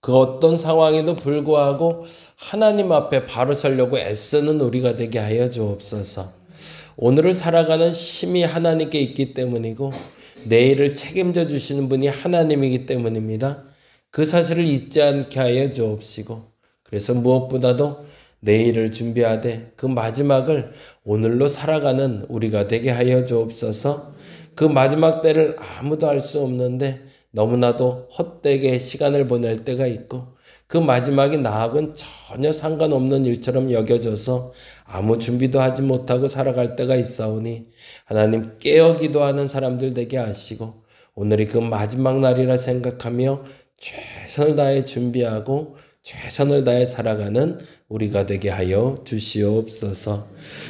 그 어떤 상황에도 불구하고 하나님 앞에 바로 서려고 애쓰는 우리가 되게 하여 주옵소서. 오늘을 살아가는 힘이 하나님께 있기 때문이고 내일을 책임져 주시는 분이 하나님이기 때문입니다. 그 사실을 잊지 않게 하여 주옵시고, 그래서 무엇보다도 내일을 준비하되 그 마지막을 오늘로 살아가는 우리가 되게 하여 주옵소서. 그 마지막 때를 아무도 알 수 없는데 너무나도 헛되게 시간을 보낼 때가 있고, 그 마지막이 나하고는 전혀 상관없는 일처럼 여겨져서 아무 준비도 하지 못하고 살아갈 때가 있사오니 하나님 깨어 기도하는 사람들 되게 하시고, 오늘이 그 마지막 날이라 생각하며 최선을 다해 준비하고 최선을 다해 살아가는 우리가 되게 하여 주시옵소서.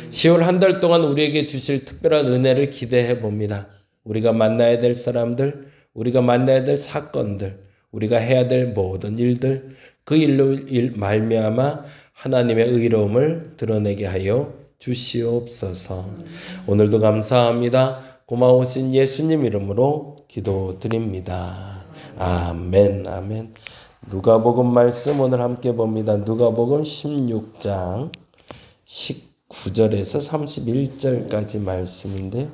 10월 한 달 동안 우리에게 주실 특별한 은혜를 기대해 봅니다. 우리가 만나야 될 사람들, 우리가 만나야 될 사건들, 우리가 해야 될 모든 일들, 그 일로 말미암아 하나님의 의로움을 드러내게 하여 주시옵소서. 오늘도 감사합니다. 고마우신 예수님 이름으로 기도드립니다. 아멘, 아멘. 누가복음 말씀 오늘 함께 봅니다. 누가복음 16장 19절에서 31절까지 말씀인데요.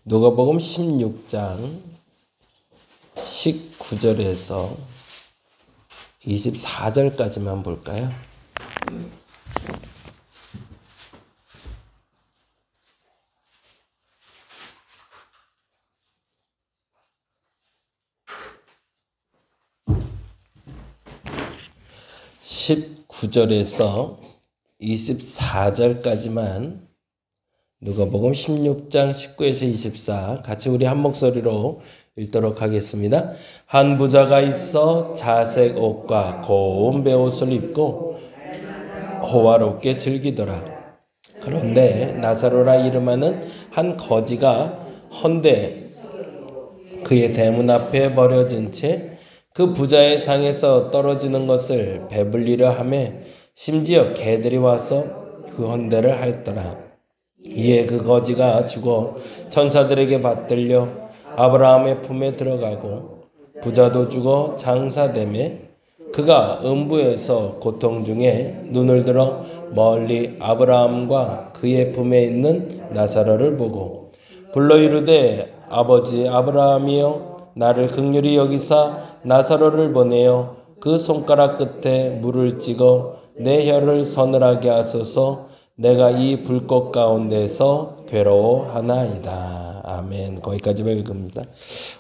누가복음 16장 19절에서 24절까지만 볼까요? (19절에서) 24절까지만 누가복음 16장 19에서 24 같이 우리 한 목소리로 읽도록 하겠습니다. 한 부자가 있어 자색 옷과 고운 베옷을 입고 호화롭게 즐기더라. 그런데 나사로라 이름하는 한 거지가 헌데 그의 대문 앞에 버려진 채 그 부자의 상에서 떨어지는 것을 배불리려 하매 심지어 개들이 와서 그 헌대를 핥더라. 이에 그 거지가 죽어 천사들에게 받들려 아브라함의 품에 들어가고 부자도 죽어 장사되매 그가 음부에서 고통 중에 눈을 들어 멀리 아브라함과 그의 품에 있는 나사로를 보고 불러 이르되 아버지 아브라함이여 나를 긍휼히 여기사 나사로를 보내어 그 손가락 끝에 물을 찍어 내 혀를 서늘하게 하소서. 내가 이 불꽃 가운데서 괴로워하나이다. 아멘. 거기까지만 읽습니다.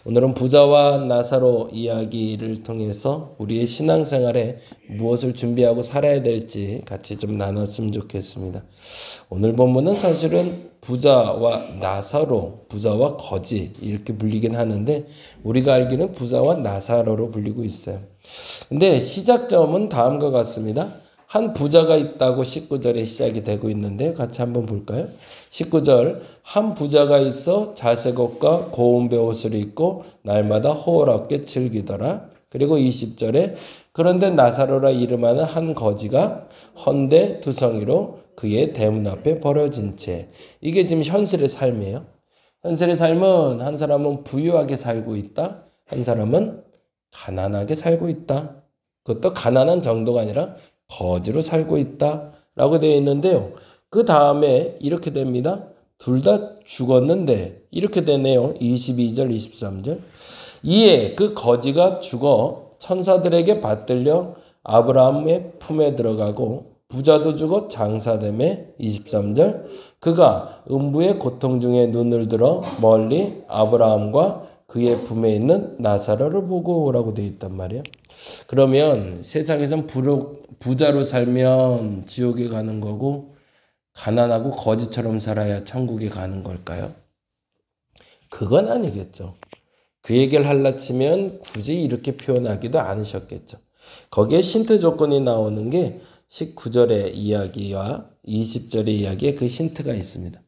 오늘은 부자와 나사로 이야기를 통해서 우리의 신앙생활에 무엇을 준비하고 살아야 될지 같이 좀 나눴으면 좋겠습니다. 오늘 본문은 사실은 부자와 나사로, 부자와 거지 이렇게 불리긴 하는데 우리가 알기는 부자와 나사로로 불리고 있어요. 근데 시작점은 다음과 같습니다. 한 부자가 있다고 19절에 시작이 되고 있는데 같이 한번 볼까요? 19절 한 부자가 있어 자색 옷과 고운 베옷을 입고 날마다 호호롭게 즐기더라. 그리고 20절에 그런데 나사로라 이름하는 한 거지가 헌데 두성이로 그의 대문 앞에 버려진 채. 이게 지금 현실의 삶이에요. 현실의 삶은 한 사람은 부유하게 살고 있다. 한 사람은 가난하게 살고 있다. 그것도 가난한 정도가 아니라 거지로 살고 있다라고 되어 있는데요. 그 다음에 이렇게 됩니다. 둘 다 죽었는데 이렇게 되네요. 22절 23절 이에 그 거지가 죽어 천사들에게 받들려 아브라함의 품에 들어가고 부자도 죽어 장사되매 23절 그가 음부의 고통 중에 눈을 들어 멀리 아브라함과 그의 품에 있는 나사로를 보고 라고 되어 있단 말이에요. 그러면 세상에선 부자로 살면 지옥에 가는 거고 가난하고 거지처럼 살아야 천국에 가는 걸까요? 그건 아니겠죠. 그 얘기를 하려치면 굳이 이렇게 표현하기도 않으셨겠죠. 거기에 힌트 조건이 나오는 게 19절의 이야기와 20절의 이야기에 그 힌트가 있습니다.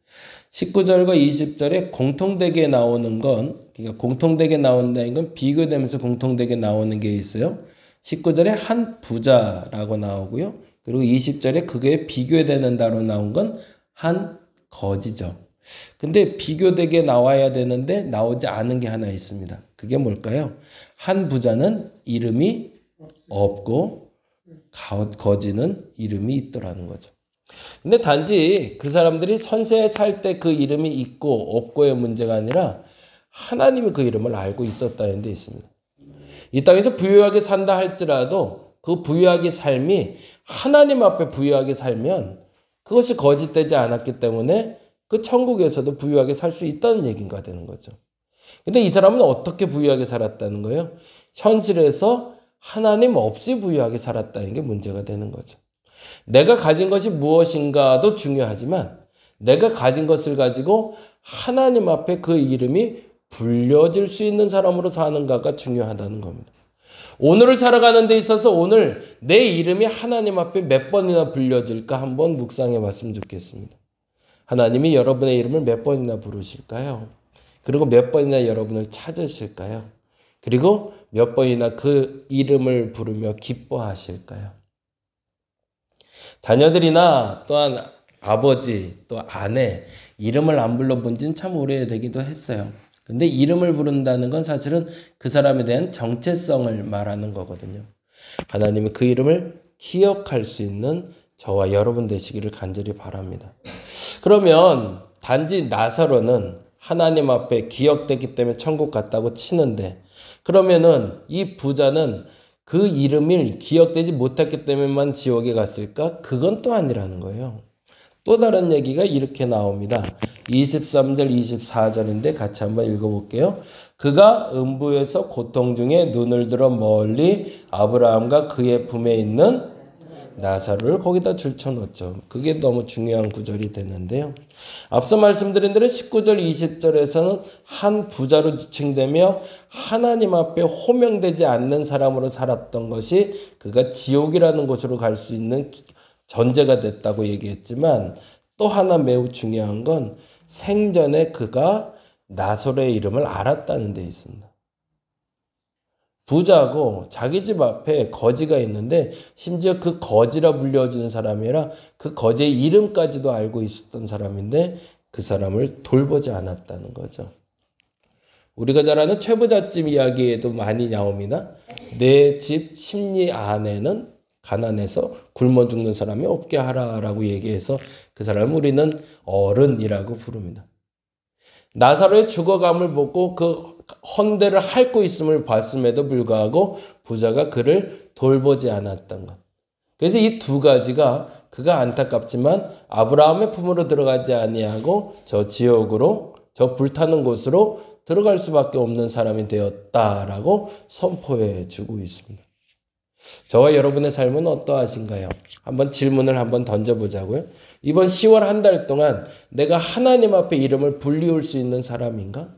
19절과 20절에 공통되게 나오는 건, 그러니까 공통되게 나온다는 건 비교되면서 공통되게 나오는 게 있어요. 19절에 한 부자라고 나오고요. 그리고 20절에 그게 비교되는 다로 나온 건 한 거지죠. 근데 비교되게 나와야 되는데 나오지 않은 게 하나 있습니다. 그게 뭘까요? 한 부자는 이름이 없고 거지는 이름이 있더라는 거죠. 근데 단지 그 사람들이 선세에 살 때 그 이름이 있고 없고의 문제가 아니라 하나님이 그 이름을 알고 있었다는 데 있습니다. 이 땅에서 부유하게 산다 할지라도 그 부유하게 삶이 하나님 앞에 부유하게 살면 그것이 거짓되지 않았기 때문에 그 천국에서도 부유하게 살 수 있다는 얘기가 되는 거죠. 근데 이 사람은 어떻게 부유하게 살았다는 거예요? 현실에서 하나님 없이 부유하게 살았다는 게 문제가 되는 거죠. 내가 가진 것이 무엇인가도 중요하지만 내가 가진 것을 가지고 하나님 앞에 그 이름이 불려질 수 있는 사람으로 사는가가 중요하다는 겁니다. 오늘을 살아가는 데 있어서 오늘 내 이름이 하나님 앞에 몇 번이나 불려질까 한번 묵상해 봤으면 좋겠습니다. 하나님이 여러분의 이름을 몇 번이나 부르실까요? 그리고 몇 번이나 여러분을 찾으실까요? 그리고 몇 번이나 그 이름을 부르며 기뻐하실까요? 자녀들이나 또한 아버지 또 아내 이름을 안 불러본 지는 참 오래되기도 했어요. 근데 이름을 부른다는 건 사실은 그 사람에 대한 정체성을 말하는 거거든요. 하나님이 그 이름을 기억할 수 있는 저와 여러분 되시기를 간절히 바랍니다. 그러면 단지 나사로는 하나님 앞에 기억됐기 때문에 천국 갔다고 치는데 그러면은 이 부자는 그 이름이 기억되지 못했기 때문에만 지옥에 갔을까? 그건 또 아니라는 거예요. 또 다른 얘기가 이렇게 나옵니다. 23절 24절인데 같이 한번 읽어볼게요. 그가 음부에서 고통 중에 눈을 들어 멀리 아브라함과 그의 품에 있는 나사로를 거기다 줄쳐놓죠. 그게 너무 중요한 구절이 됐는데요. 앞서 말씀드린 대로 19절 20절에서는 한 부자로 지칭되며 하나님 앞에 호명되지 않는 사람으로 살았던 것이 그가 지옥이라는 곳으로 갈 수 있는 전제가 됐다고 얘기했지만 또 하나 매우 중요한 건 생전에 그가 나사로의 이름을 알았다는 데 있습니다. 부자고 자기 집 앞에 거지가 있는데 심지어 그 거지라 불려지는 사람이라 그 거지의 이름까지도 알고 있었던 사람인데 그 사람을 돌보지 않았다는 거죠. 우리가 잘 아는 최부잣집 이야기에도 많이 나옵니다. 내 집 심리 안에는 가난해서 굶어 죽는 사람이 없게 하라라고 얘기해서 그 사람을 우리는 어른이라고 부릅니다. 나사로의 죽어감을 보고 그 헌대를 핥고 있음을 봤음에도 불구하고 부자가 그를 돌보지 않았던 것. 그래서 이 두 가지가 그가 안타깝지만 아브라함의 품으로 들어가지 아니하고 저 지옥으로 저 불타는 곳으로 들어갈 수밖에 없는 사람이 되었다라고 선포해 주고 있습니다. 저와 여러분의 삶은 어떠하신가요? 한번 질문을 한번 던져보자고요. 이번 10월 한 달 동안 내가 하나님 앞에 이름을 불리울 수 있는 사람인가?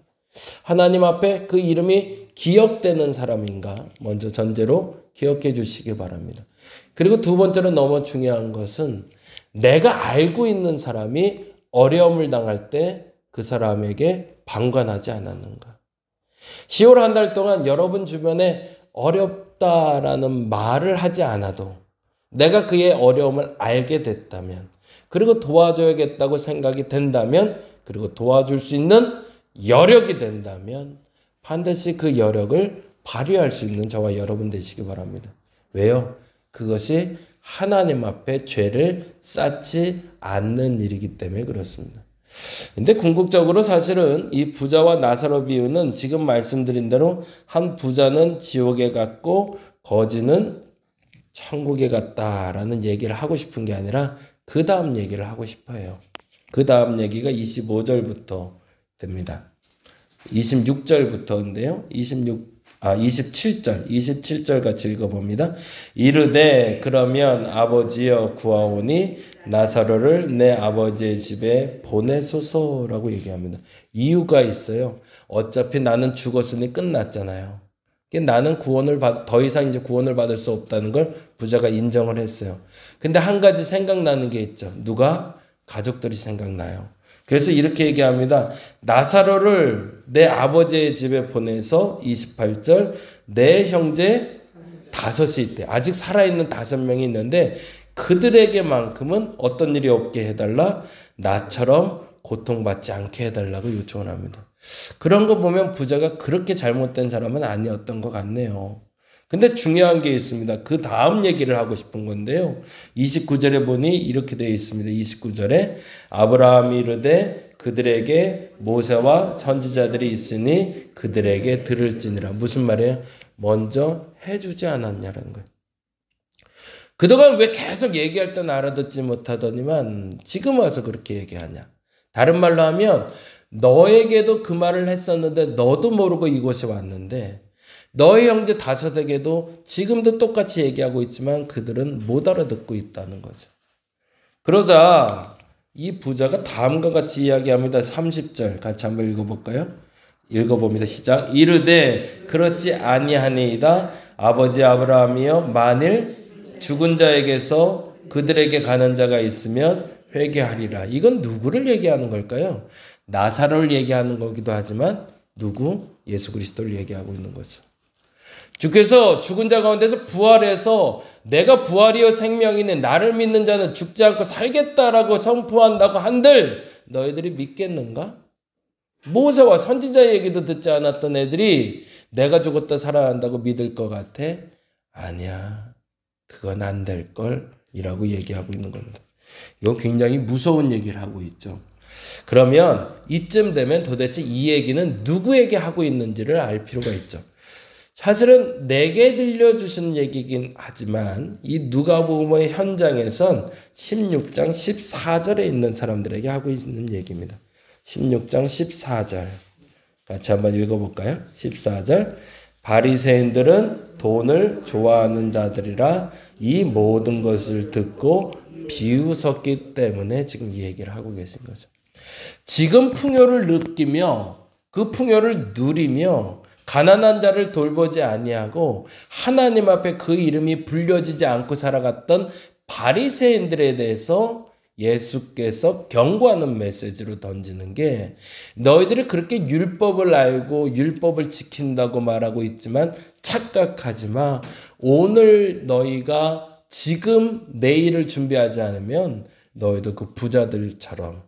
하나님 앞에 그 이름이 기억되는 사람인가? 먼저 전제로 기억해 주시기 바랍니다. 그리고 두 번째로 너무 중요한 것은 내가 알고 있는 사람이 어려움을 당할 때 그 사람에게 방관하지 않았는가? 10월 한 달 동안 여러분 주변에 어렵다라는 말을 하지 않아도 내가 그의 어려움을 알게 됐다면 그리고 도와줘야겠다고 생각이 된다면 그리고 도와줄 수 있는 여력이 된다면 반드시 그 여력을 발휘할 수 있는 저와 여러분 되시기 바랍니다. 왜요? 그것이 하나님 앞에 죄를 쌓지 않는 일이기 때문에 그렇습니다. 근데 궁극적으로 사실은 이 부자와 나사로 비유는 지금 말씀드린 대로 한 부자는 지옥에 갔고 거지는 천국에 갔다라는 얘기를 하고 싶은 게 아니라 그 다음 얘기를 하고 싶어요. 그 다음 얘기가 25절부터 됩니다. 26절부터인데요. 27절 같이 읽어봅니다. 이르되 그러면 아버지여 구하오니 나사로를 내 아버지의 집에 보내소서라고 얘기합니다. 이유가 있어요. 어차피 나는 죽었으니 끝났잖아요. 나는 더 이상 이제 구원을 받을 수 없다는 걸 부자가 인정을 했어요. 근데 한 가지 생각나는 게 있죠. 누가? 가족들이 생각나요. 그래서 이렇게 얘기합니다. 나사로를 내 아버지의 집에 보내서 28절 내 형제 5이 있대. 아직 살아있는 5명이 있는데 그들에게만큼은 어떤 일이 없게 해달라. 나처럼 고통받지 않게 해달라고 요청을 합니다. 그런 거 보면 부자가 그렇게 잘못된 사람은 아니었던 것 같네요. 근데 중요한 게 있습니다. 그 다음 얘기를 하고 싶은 건데요. 29절에 보니 이렇게 되어 있습니다. 29절에 아브라함이 이르되 그들에게 모세와 선지자들이 있으니 그들에게 들을지니라. 무슨 말이에요? 먼저 해주지 않았냐라는 거예요. 그동안 왜 계속 얘기할 땐 알아듣지 못하더니만 지금 와서 그렇게 얘기하냐. 다른 말로 하면 너에게도 그 말을 했었는데 너도 모르고 이곳에 왔는데 너의 형제 다섯에게도 지금도 똑같이 얘기하고 있지만 그들은 못 알아듣고 있다는 거죠. 그러자 이 부자가 다음과 같이 이야기합니다. 30절 같이 한번 읽어볼까요? 읽어봅니다. 시작. 이르되 그렇지 아니하니이다. 아버지 아브라함이여 만일 죽은 자에게서 그들에게 가는 자가 있으면 회개하리라. 이건 누구를 얘기하는 걸까요? 나사로를 얘기하는 거기도 하지만 누구? 예수 그리스도를 얘기하고 있는 거죠. 주께서 죽은 자 가운데서 부활해서 내가 부활이요 생명이니 나를 믿는 자는 죽지 않고 살겠다라고 선포한다고 한들 너희들이 믿겠는가? 모세와 선지자 얘기도 듣지 않았던 애들이 내가 죽었다 살아난다고 믿을 것 같아? 아니야. 그건 안 될 걸이라고 얘기하고 있는 겁니다. 이거 굉장히 무서운 얘기를 하고 있죠. 그러면 이쯤 되면 도대체 이 얘기는 누구에게 하고 있는지를 알 필요가 있죠. 사실은 내게 들려주신 얘기긴 하지만 이 누가복음의 현장에선 16장 14절에 있는 사람들에게 하고 있는 얘기입니다. 16장 14절 같이 한번 읽어볼까요? 14절 바리새인들은 돈을 좋아하는 자들이라 이 모든 것을 듣고 비웃었기 때문에 지금 이 얘기를 하고 계신 거죠. 지금 풍요를 느끼며 그 풍요를 누리며 가난한 자를 돌보지 아니하고 하나님 앞에 그 이름이 불려지지 않고 살아갔던 바리새인들에 대해서 예수께서 경고하는 메시지로 던지는 게 너희들이 그렇게 율법을 알고 율법을 지킨다고 말하고 있지만 착각하지 마. 오늘 너희가 지금 내일을 준비하지 않으면 너희도 그 부자들처럼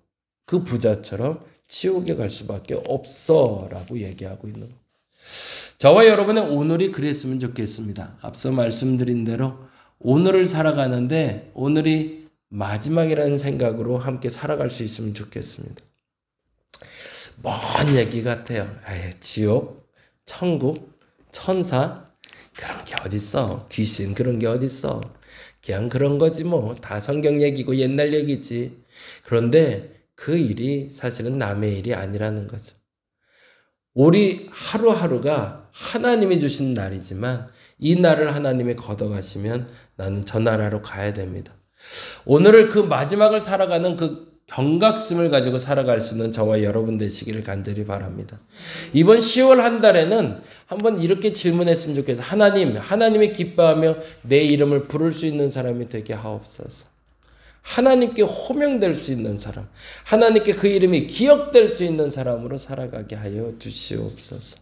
그 부자처럼 지옥에 갈 수밖에 없어 라고 얘기하고 있는 거예요. 저와 여러분의 오늘이 그랬으면 좋겠습니다. 앞서 말씀드린 대로 오늘을 살아가는데 오늘이 마지막이라는 생각으로 함께 살아갈 수 있으면 좋겠습니다. 먼 얘기 같아요. 지옥, 천국, 천사 그런 게 어딨어. 귀신 그런 게 어딨어. 그냥 그런 거지 뭐. 다 성경 얘기고 옛날 얘기지. 그런데 그 일이 사실은 남의 일이 아니라는 거죠. 우리 하루하루가 하나님이 주신 날이지만 이 날을 하나님이 걷어가시면 나는 저 나라로 가야 됩니다. 오늘을 그 마지막을 살아가는 그 경각심을 가지고 살아갈 수 있는 저와 여러분 되시기를 간절히 바랍니다. 이번 10월 한 달에는 한번 이렇게 질문했으면 좋겠어요. 하나님이 기뻐하며 내 이름을 부를 수 있는 사람이 되게 하옵소서. 하나님께 호명될 수 있는 사람, 하나님께 그 이름이 기억될 수 있는 사람으로 살아가게 하여 주시옵소서.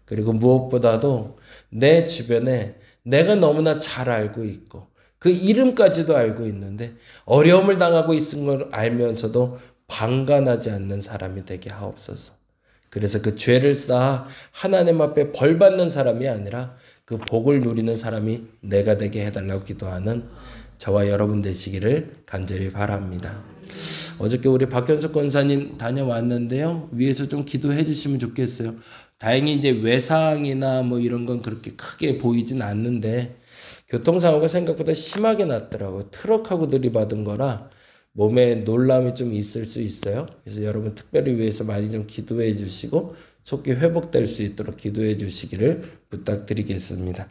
그리고 무엇보다도 내 주변에 내가 너무나 잘 알고 있고 그 이름까지도 알고 있는데 어려움을 당하고 있는 걸 알면서도 방관하지 않는 사람이 되게 하옵소서. 그래서 그 죄를 쌓아 하나님 앞에 벌 받는 사람이 아니라 그 복을 누리는 사람이 내가 되게 해달라고 기도하는 저와 여러분 되시기를 간절히 바랍니다. 어저께 우리 박현숙 권사님 다녀왔는데요. 위에서 좀 기도해 주시면 좋겠어요. 다행히 이제 외상이나 뭐 이런 건 그렇게 크게 보이진 않는데 교통사고가 생각보다 심하게 났더라고요. 트럭하고 들이받은 거라 몸에 놀람이 좀 있을 수 있어요. 그래서 여러분 특별히 위해서 많이 좀 기도해 주시고 속히 회복될 수 있도록 기도해 주시기를 부탁드리겠습니다.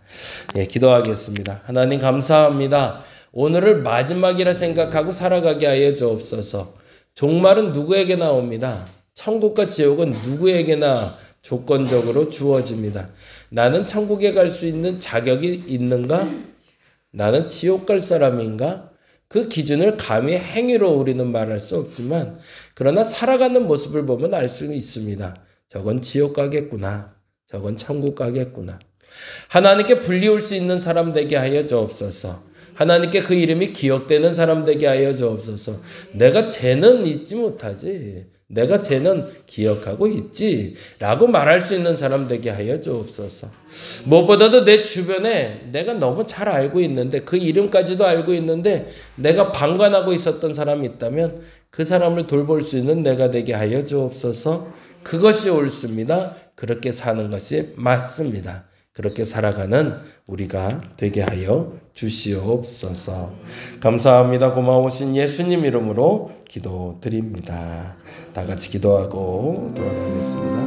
예, 기도하겠습니다. 하나님 감사합니다. 오늘을 마지막이라 생각하고 살아가게 하여 주옵소서. 종말은 누구에게나 옵니다. 천국과 지옥은 누구에게나 조건적으로 주어집니다. 나는 천국에 갈 수 있는 자격이 있는가? 나는 지옥 갈 사람인가? 그 기준을 감히 행위로 우리는 말할 수 없지만 그러나 살아가는 모습을 보면 알 수 있습니다. 저건 지옥 가겠구나. 저건 천국 가겠구나. 하나님께 불리울 수 있는 사람 되게 하여 주옵소서. 하나님께 그 이름이 기억되는 사람 되게 하여 주옵소서. 내가 죄는 잊지 못하지. 내가 죄는 기억하고 있지. 라고 말할 수 있는 사람 되게 하여 주옵소서. 무엇보다도 내 주변에 내가 너무 잘 알고 있는데 그 이름까지도 알고 있는데 내가 방관하고 있었던 사람이 있다면 그 사람을 돌볼 수 있는 내가 되게 하여 주옵소서. 그것이 옳습니다. 그렇게 사는 것이 맞습니다. 그렇게 살아가는 우리가 되게 하여 주시옵소서. 감사합니다. 고마우신 예수님 이름으로 기도드립니다. 다 같이 기도하고 돌아가겠습니다.